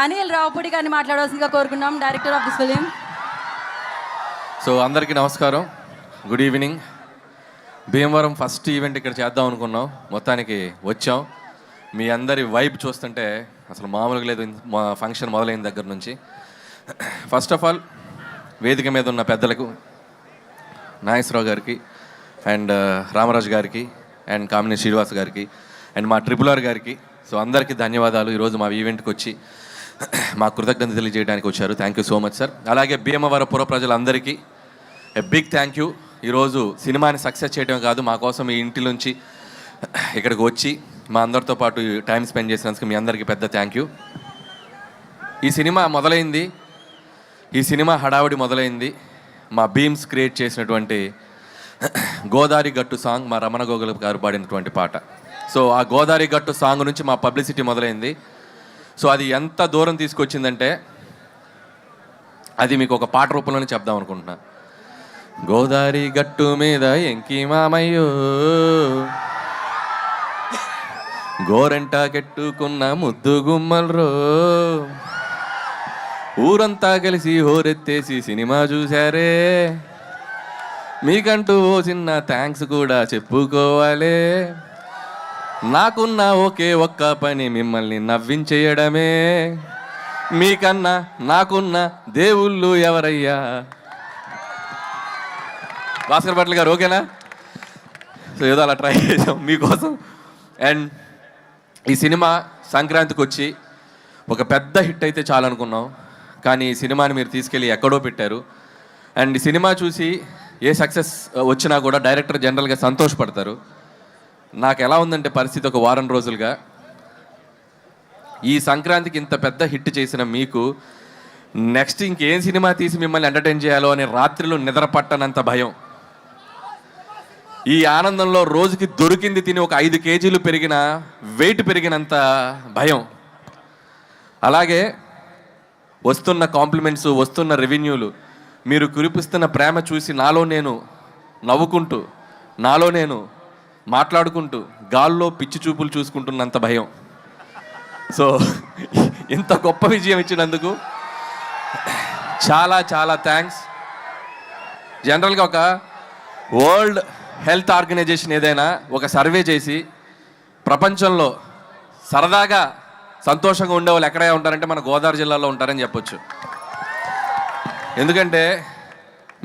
అనిల్ రావుపూడి గారిని మాట్లాడాల్సిందిగా కోరుకున్నాం, director of this film. So అందరికీ నమస్కారం, good evening. Bhimavaram first event ఇక్కడ చేద్దాం అనుకున్నాం, మొత్తానికి వచ్చాం. మీ అందరి వైబ్ చూస్తుంటే అసలు మామూలుగా లేదు మా ఫంక్షన్ మొదలైన దగ్గర నుంచి. ఫస్ట్ ఆఫ్ ఆల్ వేదిక మీద ఉన్న పెద్దలకు, నాగేశ్వరరావు గారికి అండ్ రామరాజు గారికి అండ్ కామినేని శ్రీనివాస్ గారికి అండ్ మా RRR గారికి, సో అందరికీ ధన్యవాదాలు. ఈరోజు మా ఈవెంట్కి వచ్చి మా కృతజ్ఞత తెలియజేయడానికి వచ్చారు. Thank you so much sir. అలాగే భీమవరం పుర ప్రజలందరికీ బిగ్ థ్యాంక్ యూ. ఈరోజు సినిమాని సక్సెస్ చేయడం కాదు, మా కోసం ఈ ఇంటి నుంచి ఇక్కడికి వచ్చి మా అందరితో పాటు టైం స్పెండ్ చేసినందుకు మీ అందరికీ పెద్ద థ్యాంక్ యూ. ఈ సినిమా మొదలైంది, ఈ సినిమా హడావుడి మొదలైంది మా బీమ్స్ క్రియేట్ చేసినటువంటి గోదారి గట్టు సాంగ్, మా రమణ గోగుల గారు పాడినటువంటి పాట. సో ఆ గోదారి గట్టు సాంగ్ నుంచి మా పబ్లిసిటీ మొదలైంది. సో అది ఎంత దూరం తీసుకొచ్చిందంటే అది మీకు ఒక పాట రూపంలోనే చెప్దాం అనుకుంటున్నా. గోదారి గట్టు మీద ఎంకి మామయ్యో, గోరంట కెట్టుకున్న ముద్దు గుమ్మల్రో, ఊరంతా కలిసి హోరెత్తేసి సినిమా చూశారే, మీకంటూ ఓ చిన్న థ్యాంక్స్ కూడా చెప్పుకోవాలే, నాకున్న ఒకే ఒక్క పని మిమ్మల్ని నవ్వించేయడమే, మీకన్నా నాకున్న దేవుళ్ళు ఎవరయ్యా. భాస్కర్ భట్ల గారు ఓకేనా? సో ఏదో అలా ట్రై చేసాం మీకోసం. అండ్ ఈ సినిమా సంక్రాంతికి వచ్చి ఒక పెద్ద హిట్ అయితే చాలనుకున్నాం, కానీ ఈ సినిమాని మీరు తీసుకెళ్ళి ఎక్కడో పెట్టారు. అండ్ ఈ సినిమా చూసి ఏ సక్సెస్ వచ్చినా కూడా డైరెక్టర్ జనరల్గా సంతోషపడతారు. నాకు ఎలా ఉందంటే పరిస్థితి, ఒక వారం రోజులుగా ఈ సంక్రాంతికి ఇంత పెద్ద హిట్ చేసిన మీకు నెక్స్ట్ ఇంకేం సినిమా తీసి మిమ్మల్ని ఎంటర్టైన్ చేయాలో అనే రాత్రిలో నిద్ర పట్టనంత భయం. ఈ ఆనందంలో రోజుకి దొరికింది తిని ఒక 5 కేజీలు పెరిగిన వెయిట్ పెరిగినంత భయం. అలాగే వస్తున్న కాంప్లిమెంట్స్, వస్తున్న రెవెన్యూలు, మీరు కురిపిస్తున్న ప్రేమ చూసి నాలో నేను నవ్వుకుంటూ, నాలో నేను మాట్లాడుకుంటూ గాల్లో పిచ్చి చూపులు చూసుకుంటున్నంత భయం. సో ఇంత గొప్ప విజయం ఇచ్చినందుకు చాలా చాలా థ్యాంక్స్. జనరల్గా ఒక వరల్డ్ హెల్త్ ఆర్గనైజేషన్ ఏదైనా ఒక సర్వే చేసి ప్రపంచంలో సరదాగా సంతోషంగా ఉండేవాళ్ళు ఎక్కడే ఉంటారంటే మన గోదావరి జిల్లాలో ఉంటారని చెప్పొచ్చు. ఎందుకంటే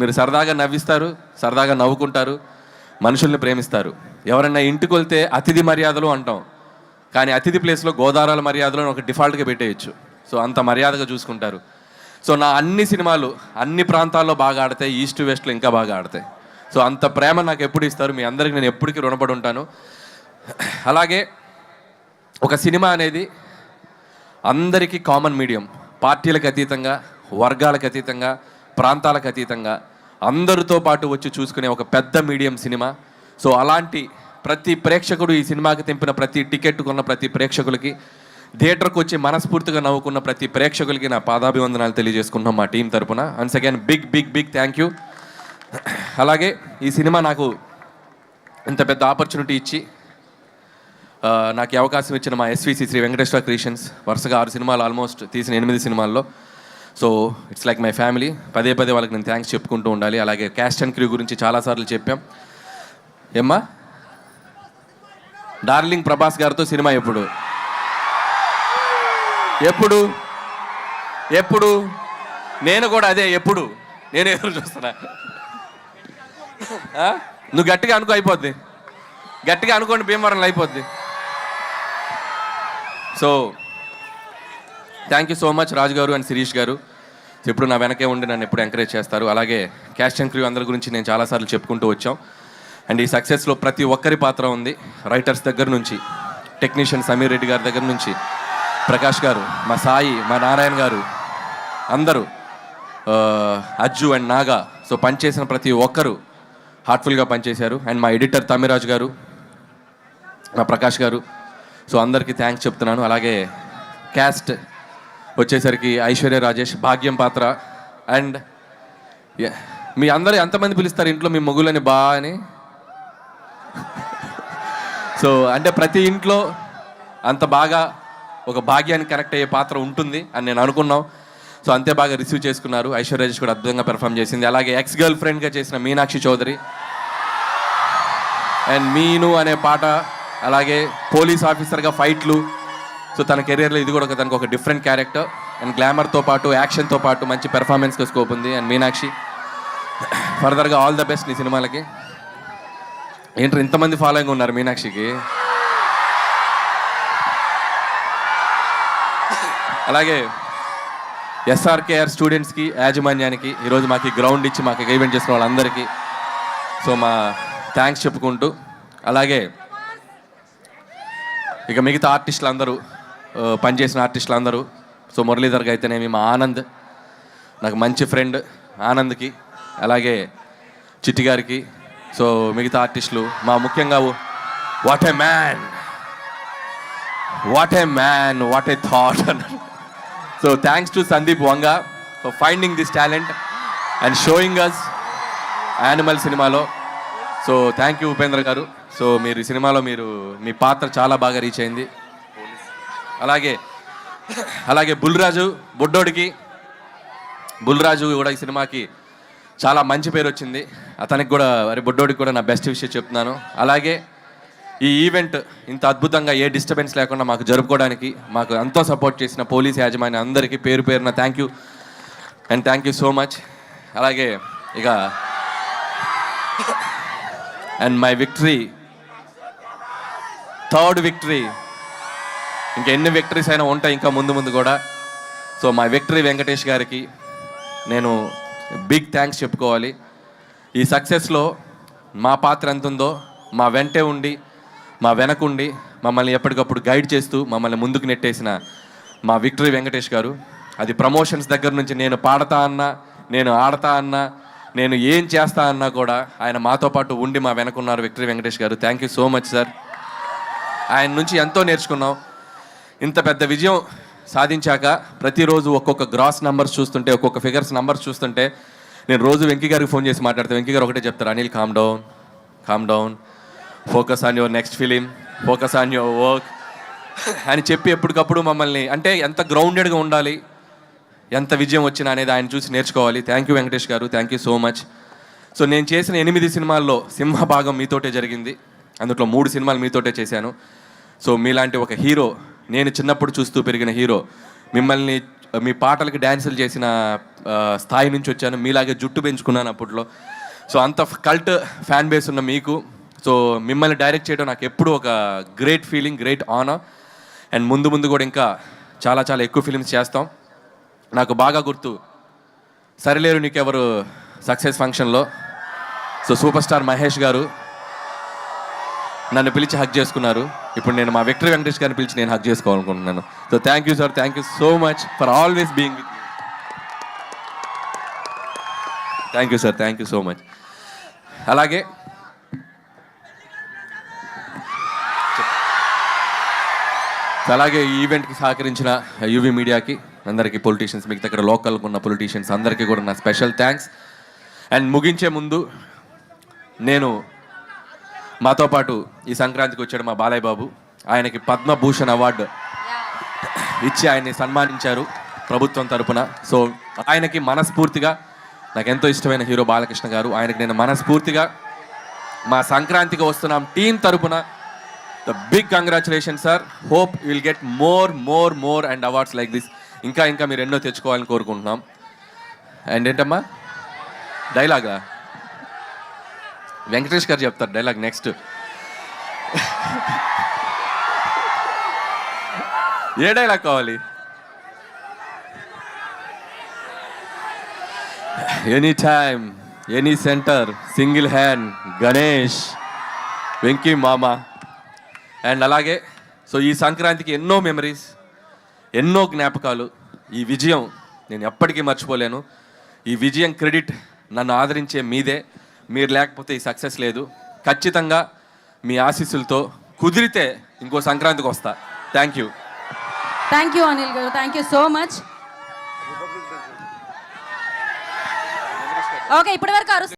మీరు సరదాగా నవ్విస్తారు, సరదాగా నవ్వుకుంటారు, మనుషుల్ని ప్రేమిస్తారు. ఎవరన్నా ఇంటికి వెళ్తే అతిథి మర్యాదలు అంటాం, కానీ అతిథి ప్లేస్లో గోదావరాల మర్యాదలు ఒక డిఫాల్ట్గా పెట్టేయచ్చు. సో అంత మర్యాదగా చూసుకుంటారు. సో నా అన్ని సినిమాలు అన్ని ప్రాంతాల్లో బాగా ఆడతాయి, ఈస్ట్ వెస్ట్లో ఇంకా బాగా ఆడతాయి. సో అంత ప్రేమ నాకు ఎప్పుడు ఇస్తారు, మీ అందరికీ నేను ఎప్పటికీ రుణపడి ఉంటాను. అలాగే ఒక సినిమా అనేది అందరికీ కామన్ మీడియం, పార్టీలకు అతీతంగా, వర్గాలకు అతీతంగా, ప్రాంతాలకు అతీతంగా అందరితో పాటు వచ్చి చూసుకునే ఒక పెద్ద మీడియం సినిమా. సో అలాంటి ప్రతి ప్రేక్షకుడు, ఈ సినిమాకి తెంపిన ప్రతి టికెట్ కొన్న ప్రతి ప్రేక్షకులకి, థియేటర్కి వచ్చి మనస్ఫూర్తిగా నవ్వుకున్న ప్రతి ప్రేక్షకులకి నా పాదాభివందనాలు తెలియజేసుకుంటున్నాం మా టీం తరపున. Once again big big big thank you. అలాగే ఈ సినిమా నాకు ఇంత పెద్ద ఆపర్చునిటీ ఇచ్చి నాకు ఈ అవకాశం ఇచ్చిన మా SVC శ్రీ వెంకటేశ్వర క్రియేషన్స్, వరుసగా 6 సినిమాలు ఆల్మోస్ట్ తీసిన 8 సినిమాల్లో. So it's like my family. పదే పదే వాళ్ళకి నేను థ్యాంక్స్ చెప్పుకుంటూ ఉండాలి. అలాగే క్యాస్ట్ అండ్ క్రూ గురించి చాలాసార్లు చెప్పాం. ఏమ్మా డార్లింగ్ ప్రభాస్ గారితో సినిమా ఎప్పుడు ఎప్పుడు ఎప్పుడు నేను కూడా అదే ఎప్పుడు నేను ఎదురు చూస్తున్నా. నువ్వు గట్టిగా అనుకో, అయిపోద్ది. గట్టిగా అనుకోండి, భీమవరంలో అయిపోద్ది. So thank you so much Raju garu and Sirish గారు. ఎప్పుడు నా వెనకే ఉండి నన్ను ఎప్పుడు ఎంకరేజ్ చేస్తారు. అలాగే క్యాస్ట్ అండ్ క్రూ అందరి గురించి నేను చాలాసార్లు చెప్పుకుంటూ వచ్చాం. అండ్ ఈ సక్సెస్లో ప్రతి ఒక్కరి పాత్ర ఉంది. రైటర్స్ దగ్గర నుంచి, టెక్నీషియన్ సమీర్ రెడ్డి గారి దగ్గర నుంచి, ప్రకాష్ గారు, మా సాయి, మా నారాయణ గారు, అందరూ, అజ్జు అండ్ నాగా. సో పనిచేసిన ప్రతి ఒక్కరు హార్ట్ఫుల్గా పనిచేశారు. అండ్ మా ఎడిటర్ తమిరాజు గారు, మా ప్రకాష్ గారు. సో అందరికీ థ్యాంక్స్ చెప్తున్నాను. అలాగే క్యాస్ట్ వచ్చేసరికి ఐశ్వర్య రాజేష్, భాగ్యం పాత్ర. అండ్ మీ అందరూ ఎంతమంది పిలుస్తారు ఇంట్లో మీ మొగులని బా అని? సో అంటే ప్రతి ఇంట్లో అంత బాగా ఒక భాగ్యానికి కనెక్ట్ అయ్యే పాత్ర ఉంటుంది అని నేను అనుకున్నాం. సో అంతే బాగా రిసీవ్ చేసుకున్నారు. ఐశ్వర్య రాజేష్ కూడా అద్భుతంగా పెర్ఫామ్ చేసింది. అలాగే ఎక్స్ గర్ల్ ఫ్రెండ్గా చేసిన మీనాక్షి చౌదరి అండ్ మీను అనే పాట, అలాగే పోలీస్ ఆఫీసర్గా ఫైట్లు. సో తన కెరీర్లో ఇది కూడా తనకు ఒక డిఫరెంట్ క్యారెక్టర్ అండ్ గ్లామర్తో పాటు యాక్షన్తో పాటు మంచి పెర్ఫార్మెన్స్గా స్కోప్ ఉంది. అండ్ మీనాక్షి ఫర్దర్గా ఆల్ ద బెస్ట్ నీ సినిమాలకి. ఏంటో ఇంతమంది ఫాలోయింగ్ ఉన్నారు మీనాక్షికి. అలాగే ఎస్ఆర్కేఆర్ స్టూడెంట్స్కి, యాజమాన్యానికి, ఈరోజు మాకు గ్రౌండ్ ఇచ్చి మాకు ఈవెంట్ చేసిన వాళ్ళందరికీ సో మా థ్యాంక్స్ చెప్పుకుంటూ, అలాగే ఇక మిగతా ఆర్టిస్టులు అందరూ, పనిచేసిన ఆర్టిస్టులు అందరూ, సో మురళీధర్కి అయితేనేమి, మా ఆనంద్ నాకు మంచి ఫ్రెండ్ ఆనంద్కి, అలాగే చిట్టి గారికి, సో మిగతా ఆర్టిస్టులు, మా ముఖ్యంగా what a man, what a man, what a thought. So thanks to Sandeep Vanga for finding this talent and showing us Animal సినిమాలో. So thank you Upendra garu. So మీరు ఈ సినిమాలో మీ పాత్ర చాలా బాగా రీచ్ అయింది. అలాగే బుల్రాజు బొడ్డోడికి, బుల్రాజు కూడా ఈ సినిమాకి చాలా మంచి పేరు వచ్చింది. అతనికి కూడా బొడ్డోడికి కూడా నా బెస్ట్ విషయం చెప్తున్నాను. అలాగే ఈ ఈవెంట్ ఇంత అద్భుతంగా ఏ డిస్టర్బెన్స్ లేకుండా మాకు జరుపుకోవడానికి మాకు ఎంతో సపోర్ట్ చేసిన పోలీస్ యాజమాన్యం అందరికీ పేరు పేరున thank you and thank you so much. అలాగే ఇక and my victory, third victory, ఇంకా ఎన్ని విక్టరీస్ అయినా ఉంటాయి ఇంకా ముందు ముందు కూడా. సో మై విక్టరీ వెంకటేష్ గారికి నేను బిగ్ థ్యాంక్స్ చెప్పుకోవాలి. ఈ సక్సెస్లో మా పాత్ర ఎంత ఉందో మా వెంటే ఉండి, మా వెనకుండి మమ్మల్ని ఎప్పటికప్పుడు గైడ్ చేస్తూ మమ్మల్ని ముందుకు నెట్టేసిన మా విక్టరీ వెంకటేష్ గారు. అది ప్రమోషన్స్ దగ్గర నుంచి నేను పాడతా అన్నా, నేను ఆడతా అన్నా, నేను ఏం చేస్తా అన్నా కూడా ఆయన మాతో పాటు ఉండి మా వెనకున్నారు విక్టరీ వెంకటేష్ గారు. Thank you so much sir. ఆయన నుంచి ఎంతో నేర్చుకున్నాం. ఇంత పెద్ద విజయం సాధించాక ప్రతిరోజు ఒక్కొక్క గ్రాస్ నెంబర్స్ చూస్తుంటే, ఒక్కొక్క ఫిగర్స్ నెంబర్స్ చూస్తుంటే నేను రోజు వెంకీ గారికి ఫోన్ చేసి మాట్లాడితే వెంకీ గారు ఒకటే చెప్తారు, Anil calm down, focus on your next film, focus on your work అని చెప్పి ఎప్పటికప్పుడు మమ్మల్ని, అంటే ఎంత గ్రౌండెడ్గా ఉండాలి ఎంత విజయం వచ్చినా అనేది ఆయన చూసి నేర్చుకోవాలి. థ్యాంక్ యూ వెంకటేష్ గారు, thank you so much. So నేను చేసిన 8 సినిమాల్లో సింహభాగం మీతోటే జరిగింది. అందులో 3 సినిమాలు మీతోటే చేశాను. సో మీలాంటి ఒక హీరో, నేను చిన్నప్పుడు చూస్తూ పెరిగిన హీరో, మిమ్మల్ని మీ పాటలకి డ్యాన్సులు చేసిన స్థాయి నుంచి వచ్చాను. మీలాగే జుట్టు పెంచుకున్నాను అప్పట్లో. సో అంత కల్ట్ ఫ్యాన్ బేస్ ఉన్న మీకు, సో మిమ్మల్ని డైరెక్ట్ చేయడం నాకు ఎప్పుడు ఒక great feeling, great honour. And ముందు కూడా ఇంకా చాలా చాలా ఎక్కువ ఫిలిమ్స్ చేస్తాం. నాకు బాగా గుర్తు సరిలేరు నీకెవరు సక్సెస్ ఫంక్షన్లో సో సూపర్ స్టార్ మహేష్ గారు నన్ను పిలిచి హక్ చేసుకున్నారు. ఇప్పుడు నేను మా విక్టరీ వెంకటేష్ గారిని పిలిచి నేను హక్ చేసుకోవాలనుకుంటున్నాను. So thank you sir, thank you so much for always being with me. Thank you sir, thank you so much. అలాగే ఈ ఈవెంట్కి సహకరించిన యూవీ మీడియాకి అందరికీ, పొలిటీషియన్స్, మిగతా ఇక్కడ లోకల్గా ఉన్న పొలిటీషియన్స్ అందరికీ కూడా నా స్పెషల్ థ్యాంక్స్. అండ్ ముగించే ముందు నేను మాతో పాటు ఈ సంక్రాంతికి వచ్చాడు మా బాలయ్య బాబు. ఆయనకి పద్మభూషణ్ అవార్డు ఇచ్చి ఆయన్ని సన్మానించారు ప్రభుత్వం తరపున. సో ఆయనకి మనస్ఫూర్తిగా, నాకు ఎంతో ఇష్టమైన హీరో బాలకృష్ణ గారు, ఆయనకి నేను మనస్ఫూర్తిగా మా సంక్రాంతికి వస్తున్నాం టీం తరపున the big congratulation sir. Hope you will get more and awards like this. ఇంకా మీరు ఎన్నో తెచ్చుకోవాలని కోరుకుంటున్నాం. అండ్ ఏంటమ్మా డైలాగా వెంకటేష్ గారు చెప్తారు డైలాగ్ నెక్స్ట్. ఏ డైలాగ్ కావాలి? Any time, any centre, single hand, Ganesh, Venky మామ. అండ్ అలాగే సో ఈ సంక్రాంతికి ఎన్నో మెమరీస్, ఎన్నో జ్ఞాపకాలు. ఈ విజయం నేను ఎప్పటికీ మర్చిపోలేను. ఈ విజయం క్రెడిట్ నన్ను ఆదరించే మీదే. మీరు లేకపోతే ఈ సక్సెస్ లేదు. ఖచ్చితంగా మీ ఆశీస్సులతో కుదిరితే ఇంకో సంక్రాంతికి వస్తా. థ్యాంక్ యూ అనిల్ గారు, thank you so much. Okay, ఇప్పటి వరకు